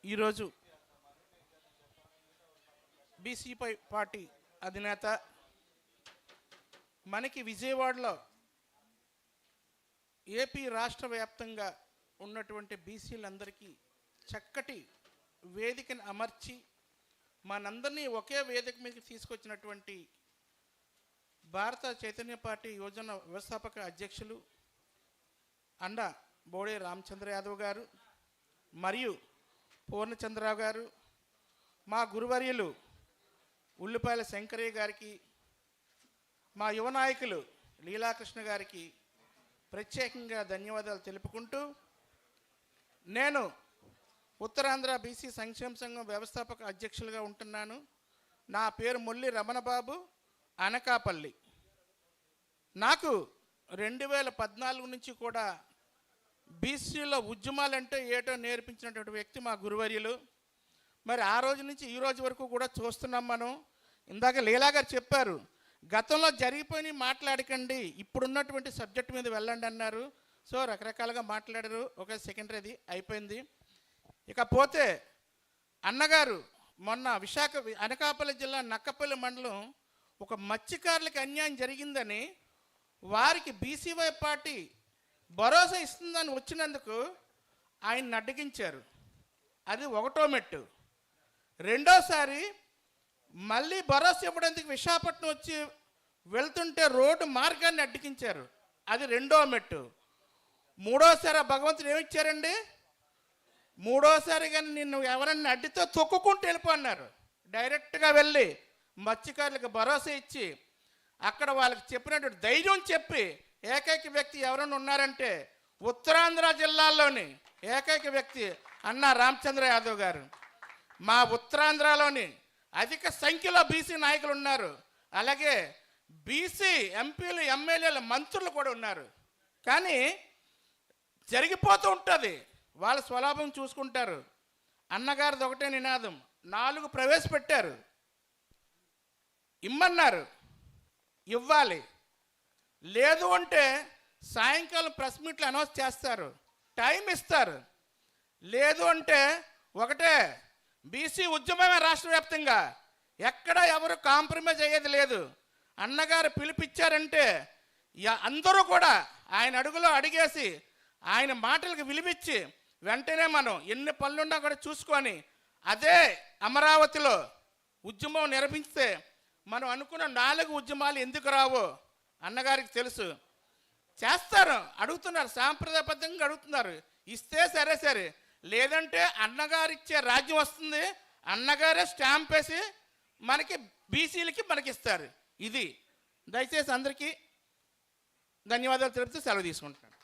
ఈరోజు బీసీపై పార్టీ అధినేత మనకి విజయవాడలో ఏపీ రాష్ట్ర వ్యాప్తంగా ఉన్నటువంటి బీసీలందరికీ చక్కటి వేదికను అమర్చి మనందరినీ ఒకే వేదిక మీదకి తీసుకొచ్చినటువంటి భారత చైతన్య పార్టీ యువజన వ్యవస్థాపక అధ్యక్షులు అండ బోడే రామచంద్ర యాదవ్ గారు మరియు పూర్ణచంద్రరావు గారు, మా గురువర్యులు ఉల్లిపాయల శంకరయ్య గారికి, మా యువ నాయకులు లీలాకృష్ణ గారికి ప్రత్యేకంగా ధన్యవాదాలు తెలుపుకుంటూ, నేను ఉత్తరాంధ్ర బీసీ సంక్షేమ సంఘం వ్యవస్థాపక అధ్యక్షులుగా ఉంటున్నాను. నా పేరు మొల్లి రమణబాబు, అనకాపల్లి. నాకు 2014 నుంచి కూడా బీసీలో ఉద్యమాలంటే ఏటో నేర్పించినటువంటి వ్యక్తి మా గురువర్యులు. మరి ఆ రోజు నుంచి ఈ రోజు వరకు కూడా చూస్తున్నాం మనం. ఇందాక లీలా గారు చెప్పారు, గతంలో జరిగిపోయి మాట్లాడకండి, ఇప్పుడున్నటువంటి సబ్జెక్ట్ మీద వెళ్ళండి అన్నారు. సో రకరకాలుగా మాట్లాడారు. ఒక సెకండరీది అయిపోయింది. ఇకపోతే అన్నగారు మొన్న అనకాపల్లి జిల్లా నక్కపల్లి మండలం ఒక మత్స్యకారులకు అన్యాయం జరిగిందని వారికి బీసీవై పార్టీ భరోసా ఇస్తుందని వచ్చినందుకు ఆయన్ని అడ్డగించారు. అది ఒకటో మెట్టు. రెండోసారి మళ్ళీ భరోసా ఇవ్వడానికి విశాఖపట్నం వచ్చి వెళ్తుంటే రోడ్డు మార్గాన్ని అడ్డగించారు. అది రెండో మెట్టు. మూడోసారి ఆ భగవంతుడు ఏమిచ్చారండి? మూడోసారి కానీ నిన్ను ఎవరన్నా అడ్డితో తొక్కుకుంటూ వెళ్ళిపోన్నారు. డైరెక్ట్గా వెళ్ళి మత్స్యకారులకు భరోసా ఇచ్చి అక్కడ వాళ్ళకి చెప్పినటువంటి ధైర్యం చెప్పి ఏకైక వ్యక్తి ఎవరైనా ఉన్నారంటే ఉత్తరాంధ్ర జిల్లాలోని ఏకైక వ్యక్తి అన్న రామచంద్ర యాదవ్ గారు. మా ఉత్తరాంధ్రలోని అధిక సంఖ్యలో బీసీ నాయకులు ఉన్నారు. అలాగే బీసీ ఎంపీలు, ఎమ్మెల్యేలు, మంత్రులు కూడా ఉన్నారు. కానీ జరిగిపోతూ ఉంటుంది, వాళ్ళ స్వలాభం చూసుకుంటారు. అన్నగారిది ఒకటే నినాదం, 4 ప్రవేశపెట్టారు, ఇమ్మన్నారు, ఇవ్వాలి. లేదు అంటే సాయంకాలం ప్రెస్ మీట్లు అనౌన్స్ చేస్తారు, టైం ఇస్తారు. లేదు అంటే ఒకటే బీసీ ఉద్యమమే రాష్ట్ర వ్యాప్తంగా, ఎక్కడ ఎవరు కాంప్రమైజ్ అయ్యేది లేదు. అన్నగారు పిలిపిచ్చారంటే అందరూ కూడా ఆయన అడుగులో అడిగేసి ఆయన మాటలకు విలువిచ్చి వెంటనే మనం ఎన్ని పనులున్నా కూడా చూసుకొని అదే అమరావతిలో ఉద్యమం నిర్వహిస్తే మనం అనుకున్న 4 ఉద్యమాలు ఎందుకు రావో అన్నగారికి తెలుసు. చేస్తారు, అడుగుతున్నారు, సాంప్రదాయబద్ధంగా అడుగుతున్నారు. ఇస్తే సరే సరే, లేదంటే అన్నగారు ఇచ్చే రాజ్యం వస్తుంది, అన్నగారే స్టాంప్ వేసి మనకి బీసీలకి మనకిస్తారు. ఇది దయచేసి అందరికీ ధన్యవాదాలు తెలుపుతూ సెలవు తీసుకుంటున్నాను.